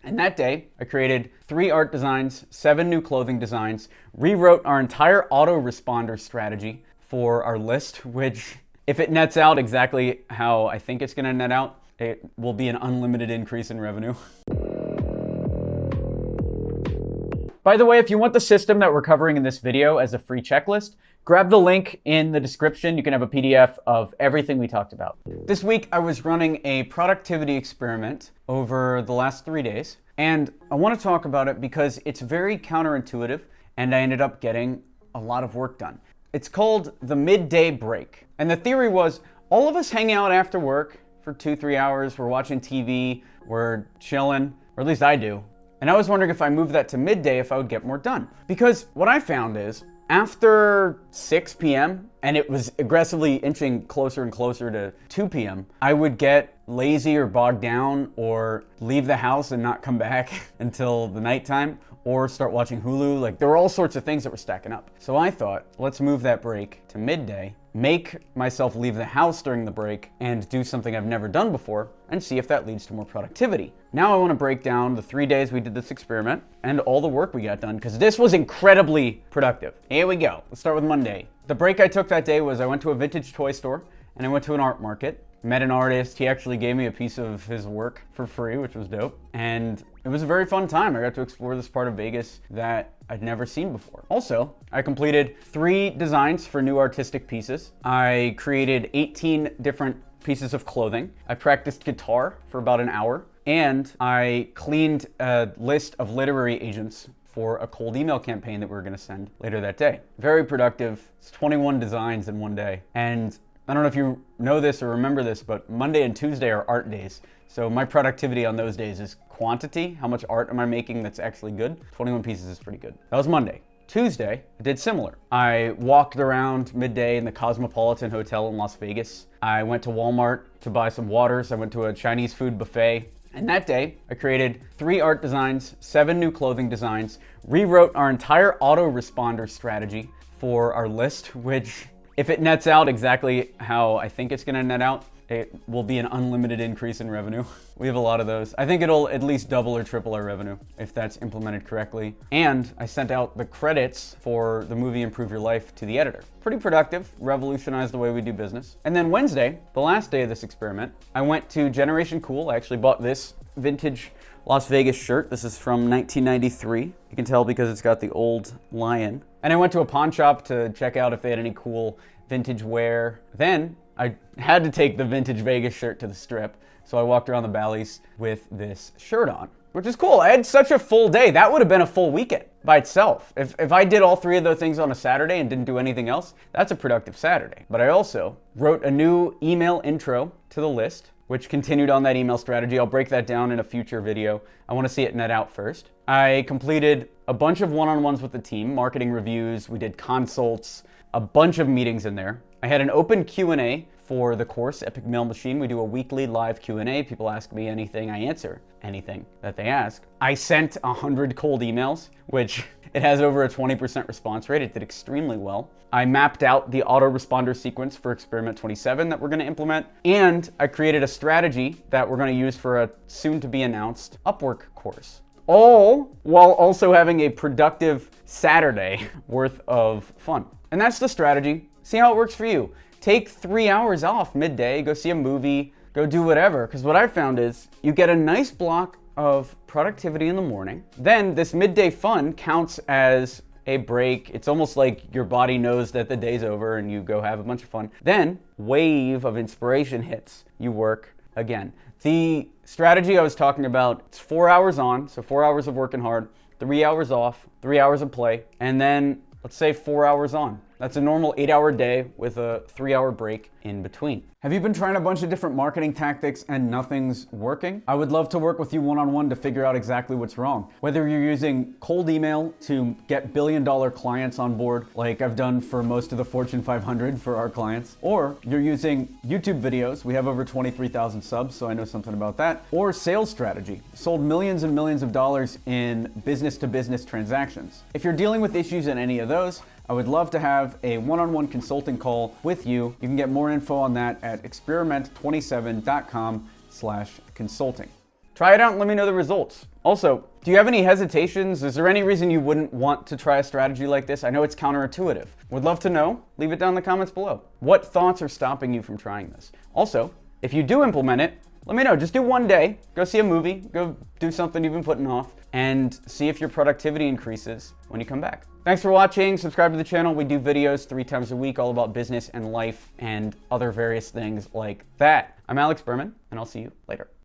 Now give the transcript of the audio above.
And that day, I created 3 art designs, 7 new clothing designs, rewrote our entire autoresponder strategy for our list, which, if it nets out exactly how I think it's gonna net out, it will be an unlimited increase in revenue. By the way, if you want the system that we're covering in this video as a free checklist, grab the link in the description. You can have a PDF of everything we talked about. This week, I was running a productivity experiment over the last 3 days, and I want to talk about it because it's very counterintuitive, and I ended up getting a lot of work done. It's called the midday break. And the theory was all of us hang out after work for 2-3 hours, we're watching TV, we're chilling, or at least I do. And I was wondering if I moved that to midday, if I would get more done. Because what I found is after 6 p.m., and it was aggressively inching closer and closer to 2 p.m., I would get lazy or bogged down or leave the house and not come back until the nighttime, or start watching Hulu. Like, there were all sorts of things that were stacking up. So I thought, let's move that break to midday, make myself leave the house during the break and do something I've never done before and see if that leads to more productivity. Now I want to break down the 3 days we did this experiment and all the work we got done, because this was incredibly productive. Here we go. Let's start with Monday. The break I took that day was I went to a vintage toy store and I went to an art market. Met an artist. He actually gave me a piece of his work for free, which was dope. And it was a very fun time. I got to explore this part of Vegas that I'd never seen before. Also, I completed 3 designs for new artistic pieces. I created 18 different pieces of clothing. I practiced guitar for about an hour. And I cleaned a list of literary agents for a cold email campaign that we were going to send later that day. Very productive. It's 21 designs in one day. And I don't know if you know this or remember this, but Monday and Tuesday are art days. So my productivity on those days is quantity. How much art am I making that's actually good? 21 pieces is pretty good. That was Monday. Tuesday, I did similar. I walked around Midday in the Cosmopolitan Hotel in Las Vegas. I went to Walmart to buy some waters. I went to a Chinese food buffet. And that day, I created 3 art designs, 7 new clothing designs, rewrote our entire autoresponder strategy for our list, which, if it nets out exactly how I think it's gonna net out, it will be an unlimited increase in revenue. We have a lot of those. I think it'll at least double or triple our revenue if that's implemented correctly. And I sent out the credits for the movie Improve Your Life to the editor. Pretty productive, revolutionized the way we do business. And then Wednesday, the last day of this experiment, I went to Generation Cool. I actually bought this vintage Las Vegas shirt. This is from 1993. You can tell because it's got the old lion. And I went to a pawn shop to check out if they had any cool vintage wear. Then I had to take the vintage Vegas shirt to the strip, so I walked around the Bally's with this shirt on, which is cool. I had such a full day. That would have been a full weekend by itself. If I did all 3 of those things on a Saturday and didn't do anything else, that's a productive Saturday. But I also wrote a new email intro to the list, which continued on that email strategy. I'll break that down in a future video. I want to see it net out first. I completed a bunch of one-on-ones with the team, marketing reviews, we did consults, a bunch of meetings in there. I had an open Q&A for the course, Epic Mail Machine. We do a weekly live Q&A. People ask me anything, I answer anything that they ask. I sent 100 cold emails, which it has over a 20% response rate. It did extremely well. I mapped out the autoresponder sequence for experiment 27 that we're gonna implement. And I created a strategy that we're gonna use for a soon-to-be-announced Upwork course. All while also having a productive Saturday worth of fun. And that's the strategy. See how it works for you. Take 3 hours off midday, go see a movie, go do whatever. Because what I found is you get a nice block of productivity in the morning. Then this midday fun counts as a break. It's almost like your body knows that the day's over and you go have a bunch of fun. Then wave of inspiration hits. You work again. The strategy I was talking about, it's 4 hours on, so 4 hours of working hard, 3 hours off, 3 hours of play, and then let's say 4 hours on. That's a normal 8-hour day with a 3-hour break in between. Have you been trying a bunch of different marketing tactics and nothing's working? I would love to work with you one-on-one to figure out exactly what's wrong. Whether you're using cold email to get billion-dollar clients on board, like I've done for most of the Fortune 500 for our clients, or you're using YouTube videos. We have over 23,000 subs, so I know something about that. Or sales strategy. Sold millions and millions of dollars in business-to-business transactions. If you're dealing with issues in any of those, I would love to have a one-on-one consulting call with you. You can get more info on that at experiment27.com/consulting. Try it out and let me know the results. Also, do you have any hesitations? Is there any reason you wouldn't want to try a strategy like this? I know it's counterintuitive. Would love to know. Leave it down in the comments below. What thoughts are stopping you from trying this? Also, if you do implement it, let me know. Just do one day. Go see a movie. Go do something you've been putting off and see if your productivity increases when you come back. Thanks for watching. Subscribe to the channel. We do videos 3 times a week all about business and life and other various things like that. I'm Alex Berman, and I'll see you later.